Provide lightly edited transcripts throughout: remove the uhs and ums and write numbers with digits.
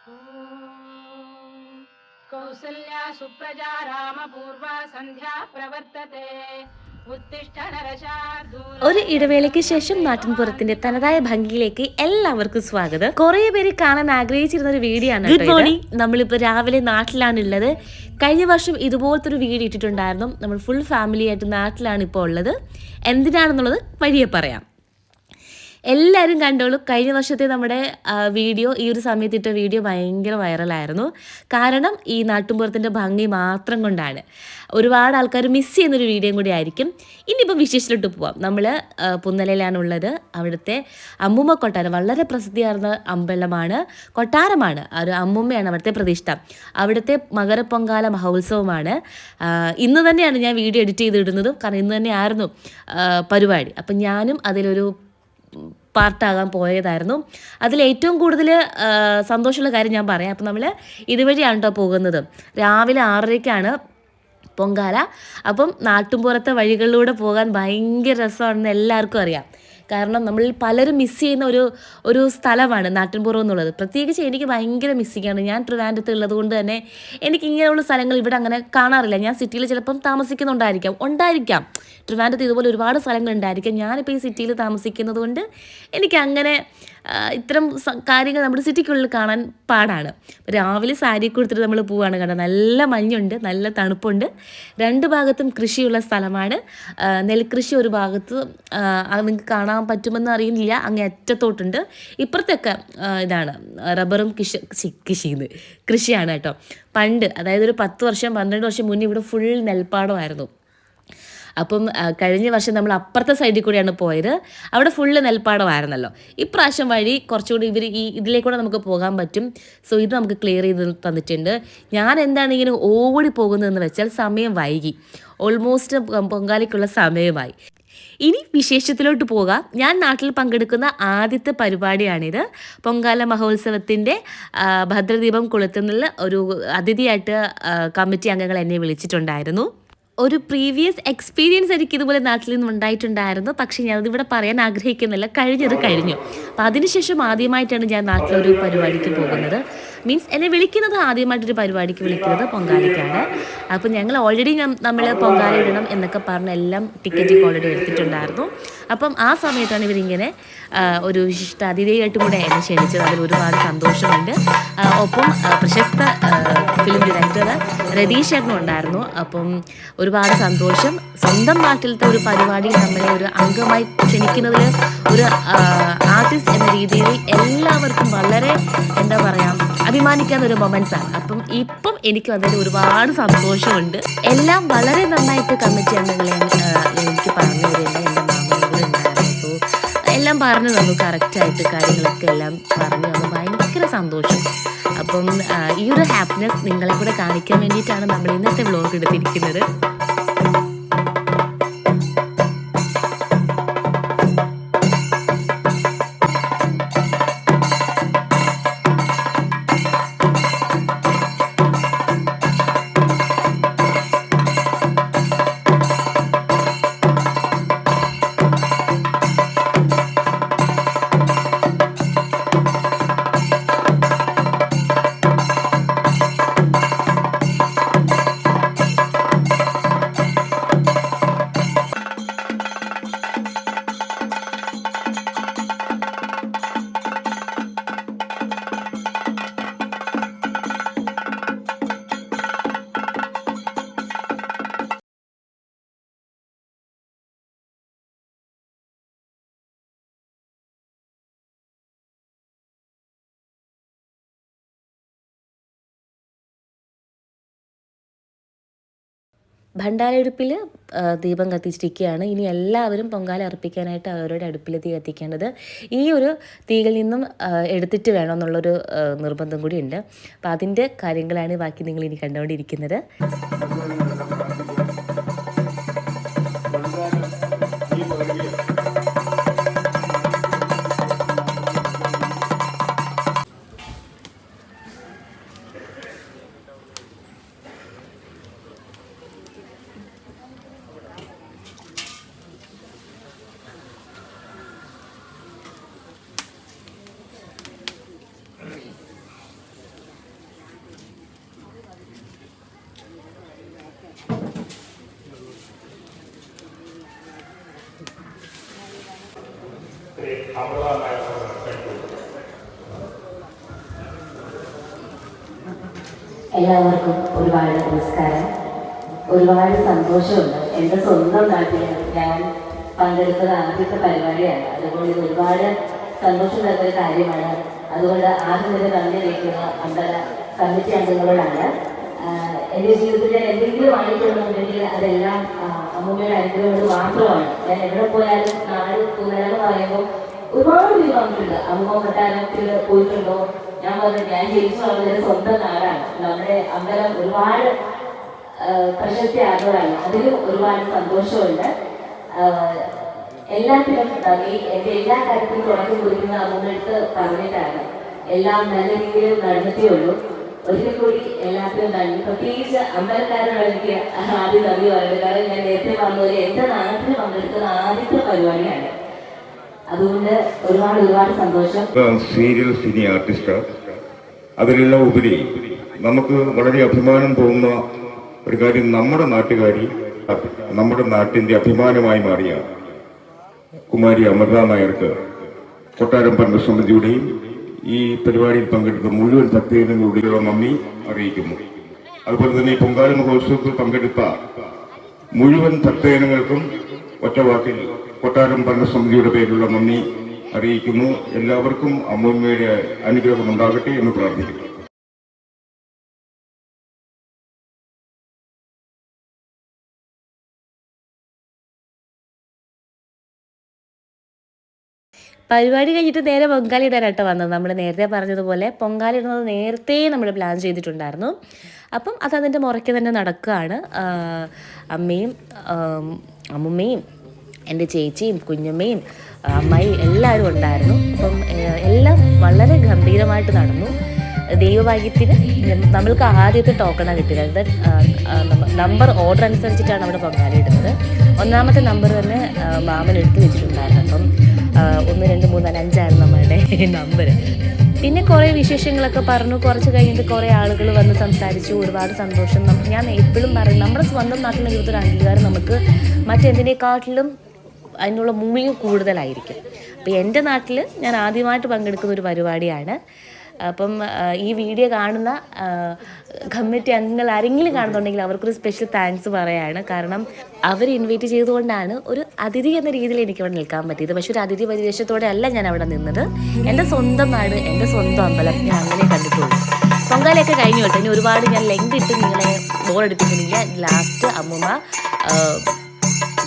ॐ कौसल्या सुप्रजा रामपूर्वा सन्ध्या प्रवर्तते उत्तिष्ठ नरशार्दूल ഒരു ഇടവേളയ്ക്ക് ശേഷം നാട്ടിൻപുറത്തിന്റെ തനതായ ഭംഗിയിലേക്ക് എല്ലാവർക്കും സ്വാഗതം. കുറേ പേര് കാണാൻ ആഗ്രഹിച്ചിരുന്ന ഒരു വീഡിയോ ആണ്. Good morning. നമ്മളിപ്പോൾ രാവിലെ നാട്ടിലാണുള്ളത്. കഴിഞ്ഞ വർഷം ഇതുപോലത്തെ ഒരു വീഡിയോ ഇട്ടിട്ടുണ്ടായിരുന്നു. നമ്മൾ ഫുൾ ഫാമിലി ആയിട്ട് നാട്ടിലാണ് ഇപ്പോൾ ഉള്ളത്. എന്തിനാണെന്നുള്ളത് വഴിയെ പറയാം. എല്ലാവരും കണ്ടോളൂ. കഴിഞ്ഞ വർഷത്തെ നമ്മുടെ വീഡിയോ, ഈ ഒരു സമയത്ത് ഇട്ട വീഡിയോ ഭയങ്കര വൈറലായിരുന്നു. കാരണം ഈ നാട്ടുമ്പുറത്തിൻ്റെ ഭംഗി മാത്രം കൊണ്ടാണ്. ഒരുപാട് ആൾക്കാർ മിസ് ചെയ്യുന്നൊരു വീഡിയോയും കൂടി ആയിരിക്കും. ഇനിയിപ്പം വിശേഷത്തിലോട്ട് പോവാം. നമ്മൾ പുന്നലയിലാണുള്ളത്. അവിടുത്തെ അമ്മൂമ്മ കൊട്ടാരം വളരെ പ്രസിദ്ധിയാർന്ന അമ്പലമാണ്, കൊട്ടാരമാണ്. ഒരു അമ്മൂമ്മയാണ് അവിടുത്തെ പ്രതിഷ്ഠ. അവിടുത്തെ മകരപ്പൊങ്കാല മഹോത്സവമാണ്. ഇന്ന് തന്നെയാണ് ഞാൻ വീഡിയോ എഡിറ്റ് ചെയ്തിടുന്നതും. കാരണം ഇന്ന് തന്നെയായിരുന്നു പരിപാടി. അപ്പം ഞാനും അതിലൊരു പാർട്ടാകാൻ പോയതായിരുന്നു. അതിലേറ്റവും കൂടുതൽ സന്തോഷമുള്ള കാര്യം ഞാൻ പറയാം. അപ്പം നമ്മൾ ഇതുവഴിയാണ് കേട്ടോ പോകുന്നത്. രാവിലെ 6:30-ക്കാണ് പൊങ്കാല. അപ്പം നാട്ടുമ്പുറത്തെ വഴികളിലൂടെ പോകാൻ ഭയങ്കര രസമാണെന്ന് എല്ലാവർക്കും അറിയാം. കാരണം നമ്മൾ പലരും മിസ് ചെയ്യുന്ന ഒരു സ്ഥലമാണ് നാട്ടിൻപുറം എന്നുള്ളത്. പ്രത്യേകിച്ച് എനിക്ക് ഭയങ്കര മിസ്സിങ്ങാണ്. ഞാൻ ട്രിവാൻഡ്രത്ത് ഉള്ളത് കൊണ്ട് തന്നെ എനിക്ക് ഇങ്ങനെയുള്ള സ്ഥലങ്ങൾ ഇവിടെ അങ്ങനെ കാണാറില്ല. ഞാൻ സിറ്റിയിൽ ചിലപ്പം ഉണ്ടായിരിക്കാം ട്രിവാൻഡ്രത്ത് ഇതുപോലെ ഒരുപാട് സ്ഥലങ്ങൾ ഉണ്ടായിരിക്കാം. ഞാനിപ്പോൾ ഈ സിറ്റിയിൽ താമസിക്കുന്നത് കൊണ്ട് എനിക്ക് അങ്ങനെ ഇത്തരം കാര്യങ്ങൾ നമ്മുടെ സിറ്റിക്കുള്ളിൽ കാണാൻ പാടാണ്. രാവിലെ സാരി കൊടുത്തിട്ട് നമ്മൾ പോവുകയാണ്. കണ്ടോ, നല്ല മഞ്ഞുണ്ട്, നല്ല തണുപ്പുണ്ട്. രണ്ട് ഭാഗത്തും കൃഷിയുള്ള സ്ഥലമാണ്. നെൽകൃഷി ഒരു ഭാഗത്ത് നിങ്ങൾക്ക് കാണാൻ പറ്റുമെന്ന് അറിയുന്നില്ല, അങ്ങേ അറ്റത്തോട്ടുണ്ട്. ഇപ്പുറത്തൊക്കെ ഇതാണ് റബ്ബറും കൃഷിയാണ് കേട്ടോ. പണ്ട്, അതായത് ഒരു 10 വർഷം 12 വർഷം മുന്നേ ഇവിടെ ഫുൾ നെൽപ്പാടമായിരുന്നു. അപ്പം കഴിഞ്ഞ വർഷം നമ്മൾ അപ്പുറത്തെ സൈഡിൽ കൂടെയാണ് പോയത്. അവിടെ ഫുള്ള് നെൽപ്പാടമായിരുന്നല്ലോ. ഇപ്രാവശ്യം വഴി കുറച്ചുകൂടി ഇതിലേക്കൂടെ നമുക്ക് പോകാൻ പറ്റും. സോ ഇത് നമുക്ക് ക്ലിയർ ചെയ്ത് തന്നിട്ടുണ്ട്. ഞാൻ എന്താണ് ഇങ്ങനെ ഓടി പോകുന്നതെന്ന് വെച്ചാൽ സമയം വൈകി. ഓൾമോസ്റ്റ് പൊങ്കാലയ്ക്കുള്ള സമയമായി. ഇനി വിശേഷത്തിലോട്ട് പോകാം. ഞാൻ നാട്ടിൽ പങ്കെടുക്കുന്ന ആദ്യത്തെ പരിപാടിയാണിത്. പൊങ്കാല മഹോത്സവത്തിൻ്റെ ഭദ്രദീപം കൊളുത്തുന്നുള്ള ഒരു അതിഥിയായിട്ട് കമ്മിറ്റി അംഗങ്ങൾ എന്നെ വിളിച്ചിട്ടുണ്ടായിരുന്നു. ഒരു പ്രീവിയസ് എക്സ്പീരിയൻസ് എനിക്ക് ഇതുപോലെ നാട്ടിൽ നിന്നും ഉണ്ടായിട്ടുണ്ടായിരുന്നു. പക്ഷേ ഞാനതിവിടെ പറയാൻ ആഗ്രഹിക്കുന്നില്ല. കഴിഞ്ഞത് കഴിഞ്ഞു. അപ്പോൾ അതിനുശേഷം ആദ്യമായിട്ടാണ് ഞാൻ നാട്ടിലൊരു പരിപാടിക്ക് പോകുന്നത്. മീൻസ് എന്നെ വിളിക്കുന്നത്, ആദ്യമായിട്ടൊരു പരിപാടിക്ക് വിളിക്കുന്നത് പൊങ്കാലയ്ക്കാണ്. അപ്പോൾ ഞങ്ങൾ ഓൾറെഡി നമ്മൾ പൊങ്കാല ഇടണം എന്നൊക്കെ പറഞ്ഞ് എല്ലാം ടിക്കറ്റ് ഓൾറെഡി എടുത്തിട്ടുണ്ടായിരുന്നു. അപ്പം ആ സമയത്താണ് ഇവരിങ്ങനെ ഒരു വിശിഷ്ട അതിഥിയായിട്ടും കൂടെ എന്നെ ക്ഷണിച്ചത്. അതിൽ ഒരുപാട് സന്തോഷമുണ്ട്. ഒപ്പം പ്രശസ്ത ഫിലിം ഡയറക്ടർ രതീഷ് ചേട്ടനും ഉണ്ടായിരുന്നു. അപ്പം ഒരുപാട് സന്തോഷം. സ്വന്തം നാട്ടിലത്തെ ഒരു പരിപാടിയിൽ നമ്മളെ ഒരു അംഗമായി ക്ഷണിക്കുന്നതിൽ ഒരു ആർട്ടിസ്റ്റ് എന്ന രീതിയിൽ എല്ലാവർക്കും വളരെ എന്താ പറയുക, അഭിമാനിക്കാവുന്ന ഒരു മൊമെന്റ്സാണ്. അപ്പം ഇപ്പം എനിക്ക് അതിൽ ഒരുപാട് സന്തോഷമുണ്ട്. എല്ലാം വളരെ നന്നായിട്ട് കമ്മിറ്റി അംഗങ്ങളെ എനിക്ക് പറഞ്ഞു തരുന്നുണ്ട്. എൻ്റെ മാമനോട് ഉണ്ടായിരുന്നു. സോ എല്ലാം പറഞ്ഞു തന്നു, കറക്റ്റായിട്ട് കാര്യങ്ങളൊക്കെ എല്ലാം പറഞ്ഞു തന്നു. ഭയങ്കര സന്തോഷം. അപ്പം ഈ ഒരു ഹാപ്പിനെസ് നിങ്ങളെ കൂടെ കാണിക്കാൻ വേണ്ടിയിട്ടാണ് നമ്മൾ ഇന്നത്തെ വ്ലോഗ് എടുത്തിരിക്കുന്നത്. ഭണ്ഡാരടുപ്പിൽ ദീപം കത്തിച്ചിരിക്കുകയാണ്. ഇനി എല്ലാവരും പൊങ്കാല അർപ്പിക്കാനായിട്ട് അവരുടെ അടുപ്പിൽ തീ കത്തിക്കേണ്ടത് ഈ ഒരു തീയിൽ നിന്നും എടുത്തിട്ട് വേണം എന്നുള്ളൊരു നിർബന്ധം കൂടി ഉണ്ട്. അപ്പം അതിൻ്റെ കാര്യങ്ങളാണ് ബാക്കി നിങ്ങൾ ഇനി കണ്ടുകൊണ്ടിരിക്കുന്നത്. എല്ലാവർക്കും ഒരുപാട് നമസ്കാരം. ഒരുപാട് സന്തോഷമുണ്ട്. എൻ്റെ സ്വന്തം നാട്ടിൽ ഞാൻ പങ്കെടുക്കുന്ന ആദ്യത്തെ പരിപാടിയാണ്. അതുകൊണ്ട് ഇത് ഒരുപാട് സന്തോഷം തരുന്നൊരു കാര്യമാണ്. അതുകൊണ്ട് ആദ്യം തന്നെ നന്ദി അറിയിക്കുന്ന അമ്പല കമ്മിറ്റി അംഗങ്ങളോടാണ്. എൻ്റെ ജീവിതത്തിൽ ഞാൻ എന്തെങ്കിലും വാങ്ങിക്കണമെന്നുണ്ടെങ്കിൽ അതെല്ലാം അമ്മൂമ്മയുടെ അനുഗ്രഹം കൊണ്ട് മാത്രമാണ്. ഞാൻ എവിടെ പോയാലും നാട് കുന്നലെന്ന് പറയുമ്പോൾ ഒരുപാട് പേര് വന്നിട്ടുണ്ട്. അമ്മ കൊട്ടാരത്തിൽ പോയിട്ടുണ്ടോ? ഞാൻ പറഞ്ഞു ഞാൻ ജയിച്ചു വളർന്നത് സ്വന്തം നാടാണ്. നമ്മുടെ അമ്പലം ഒരുപാട് പ്രശസ്തി ആർന്നതാണ്. അതിലും ഒരുപാട് സന്തോഷമുണ്ട്. എല്ലാത്തിനും നന്ദി. എൻ്റെ എല്ലാ കാര്യത്തിലും തുടക്കം കുറിക്കുന്ന അമ്മൂമ്മടുത്ത് പറഞ്ഞിട്ടാണ് എല്ലാം നല്ല രീതിയിൽ നടന്നിട്ടേ ഉള്ളൂ. ഒരിക്കൽ കൂടി എല്ലാത്തിനും നന്ദി. പ്രത്യേകിച്ച് അമ്പലക്കാരോട് എനിക്ക് ആദ്യം നന്ദി പറയുന്നത്. കാരണം ഞാൻ നേരത്തെ പറഞ്ഞതുപോലെ എൻ്റെ നാട്ടിൽ പങ്കെടുക്കുന്ന ആദ്യത്തെ പരിപാടിയാണ്. അതുകൊണ്ട് ഒരുപാട് സന്തോഷം. സീരിയൽ സിനി ആർട്ടിസ്റ്റ് അതിലെല്ലാം ഉപരി നമുക്ക് വളരെ അഭിമാനം തോന്നുന്ന ഒരു കാര്യം, നമ്മുടെ നാട്ടുകാരി, നമ്മുടെ നാട്ടിൻ്റെ അഭിമാനമായി മാറിയ കുമാരി അമൃത നായർക്ക് കൊട്ടാരം ഭരണസമിതിയുടെയും ഈ പരിപാടിയിൽ പങ്കെടുത്ത മുഴുവൻ ഭക്തജനങ്ങളുടെയുള്ള നന്ദി അറിയിക്കുന്നു. അതുപോലെ തന്നെ ഈ പൊങ്കാല മഹോത്സവത്തിൽ പങ്കെടുത്ത മുഴുവൻ ഭക്തജനങ്ങൾക്കും ഒറ്റവാക്കിൽ കൊട്ടാരം ഭരണസമിതിയുടെ പേരിലുള്ള നന്ദി അറിയിക്കുന്നു. എല്ലാവർക്കും അമ്മൂമ്മയുടെ അനുഗ്രഹം ഉണ്ടാകട്ടെ എന്ന് പ്രാർത്ഥിക്കുന്നു. പരിപാടി കഴിഞ്ഞിട്ട് നേരെ പൊങ്കാല ഇടാനായിട്ട് വന്നത്. നമ്മൾ നേരത്തെ പറഞ്ഞതുപോലെ പൊങ്കാല ഇടുന്നത് നേരത്തെ നമ്മൾ പ്ലാൻ ചെയ്തിട്ടുണ്ടായിരുന്നു. അപ്പം അതതിൻ്റെ മുറയ്ക്ക് തന്നെ നടക്കുകയാണ്. അമ്മയും അമ്മുമ്മയും എൻ്റെ ചേച്ചിയും കുഞ്ഞമ്മയും അമ്മായിയും എല്ലാവരും ഉണ്ടായിരുന്നു. അപ്പം എല്ലാം വളരെ ഗംഭീരമായിട്ട് നടന്നു. ദൈവഭാഗ്യത്തിന് നമ്മൾക്ക് ആദ്യത്തെ ടോക്കണാണ് കിട്ടിയത്. നമ്പർ ഓർഡർ അനുസരിച്ചിട്ടാണ് അവിടെ പൊങ്കാല ഇടുന്നത്. ഒന്നാമത്തെ നമ്പർ തന്നെ മാമൻ എടുത്ത് വെച്ചിട്ടുണ്ടായിരുന്നു. അപ്പം 1 2 3 4 5 ആയിരുന്നു നമ്മളുടെ നമ്പർ. പിന്നെ കുറേ വിശേഷങ്ങളൊക്കെ പറഞ്ഞു. കുറച്ച് കഴിഞ്ഞിട്ട് കുറേ ആളുകൾ വന്ന് സംസാരിച്ചു. ഒരുപാട് സന്തോഷം. ഞാൻ എപ്പോഴും പറയും, നമ്മുടെ സ്വന്തം നാട്ടിൽ നിന്നൊരു അംഗീകാരം നമുക്ക് മറ്റെന്തിനേക്കാട്ടിലും അതിനുള്ള മൂല്യം കൂടുതലായിരിക്കും. അപ്പോൾ എൻ്റെ നാട്ടിൽ ഞാൻ ആദ്യമായിട്ട് പങ്കെടുക്കുന്ന ഒരു പരിപാടിയാണ്. അപ്പം ഈ വീഡിയോ കാണുന്ന കമ്മിറ്റി അംഗങ്ങൾ ആരെങ്കിലും കാണുന്നുണ്ടെങ്കിൽ അവർക്കൊരു സ്പെഷ്യൽ താങ്ക്സ് പറയുകയാണ്. കാരണം അവർ ഇൻവൈറ്റ് ചെയ്തുകൊണ്ടാണ് ഒരു അതിഥി എന്ന രീതിയിൽ എനിക്ക് അവിടെ നിൽക്കാൻ പറ്റിയത്. പക്ഷെ ഒരു അതിഥി പരിവേഷത്തോടെ അല്ല ഞാൻ അവിടെ നിന്നത്. എൻ്റെ സ്വന്തം നാട്, എൻ്റെ സ്വന്തം അമ്പലം, ഞാൻ അങ്ങനെ കണ്ടിട്ടുള്ളൂ. പൊങ്കാലയൊക്കെ കഴിഞ്ഞു കേട്ടോ. ഇനി ഒരുപാട് ഞാൻ ലെങ്ത് ഇട്ട് നിങ്ങളെ ബോറടിപ്പിക്കുന്നില്ല. ലാസ്റ്റ് അമ്മൂമ്മ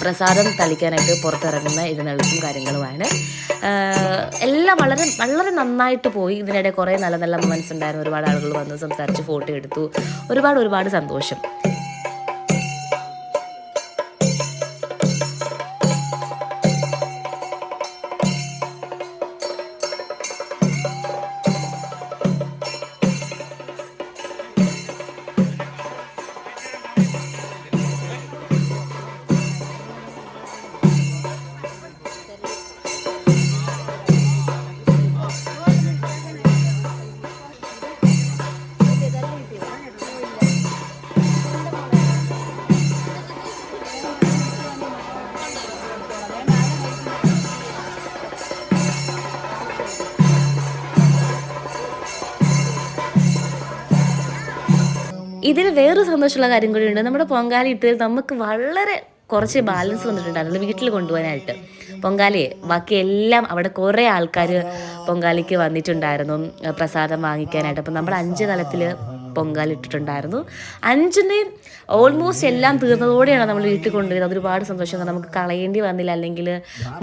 പ്രസാദം തളിക്കാനായിട്ട് പുറത്തിറങ്ങുന്ന എഴുന്നള്ളിപ്പും കാര്യങ്ങളുമാണ്. എല്ലാം വളരെ വളരെ നന്നായിട്ട് പോയി. ഇതിനിടെ കുറേ നല്ല നല്ല മൊമെൻറ്റ്സ് ഉണ്ടായിരുന്നു. ഒരുപാട് ആളുകൾ വന്ന് സംസാരിച്ച് ഫോട്ടോ എടുത്തു. ഒരുപാട് സന്തോഷം. ഇതിൽ വേറൊരു സന്തോഷമുള്ള കാര്യം കൂടിയുണ്ട്. നമ്മുടെ പൊങ്കാല ഇട്ടതിൽ നമുക്ക് വളരെ കുറച്ച് ബാലൻസ് വന്നിട്ടുണ്ടായിരുന്നു വീട്ടിൽ കൊണ്ടുപോകാനായിട്ട്. പൊങ്കാലയെ ബാക്കി എല്ലാം അവിടെ കുറേ ആൾക്കാർ പൊങ്കാലയ്ക്ക് വന്നിട്ടുണ്ടായിരുന്നു പ്രസാദം വാങ്ങിക്കാനായിട്ട്. അപ്പം നമ്മൾ 5 കലത്തിൽ പൊങ്കാല ഇട്ടിട്ടുണ്ടായിരുന്നു. 5നെയും ഓൾമോസ്റ്റ് എല്ലാം തീർന്നതോടെയാണ് നമ്മൾ വീട്ടിൽ കൊണ്ടുവരുന്നത്. അതൊരുപാട് സന്തോഷം. നമുക്ക് കളയേണ്ടി വന്നില്ല, അല്ലെങ്കിൽ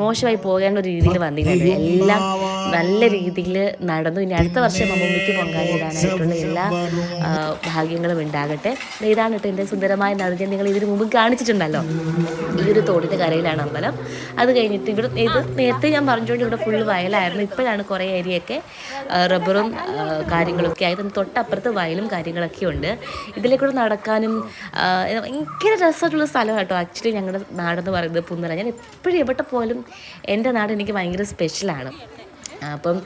മോശമായി പോകേണ്ട ഒരു രീതിയിൽ വന്നില്ല. എല്ലാം നല്ല രീതിയിൽ നടന്നു. ഇനി അടുത്ത വർഷം അമ്മൂമ്മയ്ക്ക് പൊങ്കാല ഇടാനായിട്ടുള്ള എല്ലാ ഭാഗ്യങ്ങളും ഉണ്ടാകട്ടെ. ഇതാണ് കേട്ടോ എൻ്റെ സുന്ദരമായ നാട്. ഞാൻ നിങ്ങൾ ഇതിന് മുമ്പ് കാണിച്ചിട്ടുണ്ടല്ലോ. ഈ ഒരു തോടിൻ്റെ കരയിലാണ് അമ്പലം. അത് കഴിഞ്ഞിട്ട് ഇവിടെ ഇത് നേരത്തെ ഞാൻ പറഞ്ഞുകൊണ്ട് ഇവിടെ ഫുള്ള് വയലായിരുന്നു. ഇപ്പോഴാണ് കുറേ ഏരിയയൊക്കെ റബ്ബറും കാര്യങ്ങളൊക്കെ ആയി. തൊട്ടപ്പുറത്ത് വയലും കാര്യങ്ങളൊക്കെ ഉണ്ട്. ഇതിലേക്കൂടെ നടക്കാനും ഭയങ്കര രസമായിട്ടുള്ള സ്ഥലം കേട്ടോ. ആക്ച്വലി ഞങ്ങളുടെ നാടെന്ന് പറയുന്നത് പുന്നല. ഞാൻ എപ്പോഴും എവിടെ പോലും എൻ്റെ നാട് എനിക്ക് ഭയങ്കര സ്പെഷ്യലാണ്. അപ്പം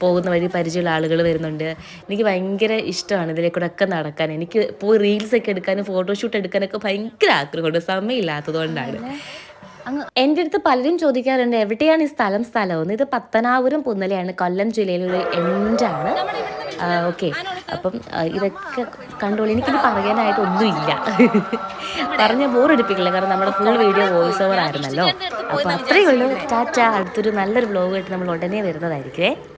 പോകുന്ന വഴി പരിചയമുള്ള ആളുകൾ വരുന്നുണ്ട്. എനിക്ക് ഭയങ്കര ഇഷ്ടമാണ് ഇതിലേക്കൂടെ ഒക്കെ നടക്കാൻ. എനിക്ക് പോയി റീൽസൊക്കെ എടുക്കാനും ഫോട്ടോഷൂട്ട് എടുക്കാനൊക്കെ ഭയങ്കര ആഗ്രഹമുണ്ട്. സമയമില്ലാത്തത് കൊണ്ടാണ്. എൻ്റെ അടുത്ത് പലരും ചോദിക്കാറുണ്ട് എവിടെയാണ് ഈ സ്ഥലമെന്ന്. ഇത് പത്തനാപുരം പുന്നലയാണ്, കൊല്ലം ജില്ലയിലെ ഒരു എൻഡാണ്. ഓക്കെ, അപ്പം ഇതൊക്കെ കണ്ടോളൂ. എനിക്കിത് പറയാനായിട്ട് ഒന്നുമില്ല. പറഞ്ഞ ബോറടിപ്പിക്കില്ല, കാരണം നമ്മുടെ ഫുൾ വീഡിയോ വോയിസ് ഓവർ ആയിരുന്നല്ലോ. അപ്പോൾ അത്രയേ ഉള്ളൂ. ടാറ്റ. അടുത്തൊരു നല്ലൊരു വ്ലോഗായിട്ട് നമ്മൾ ഉടനെ വരുന്നതായിരിക്കുമേ.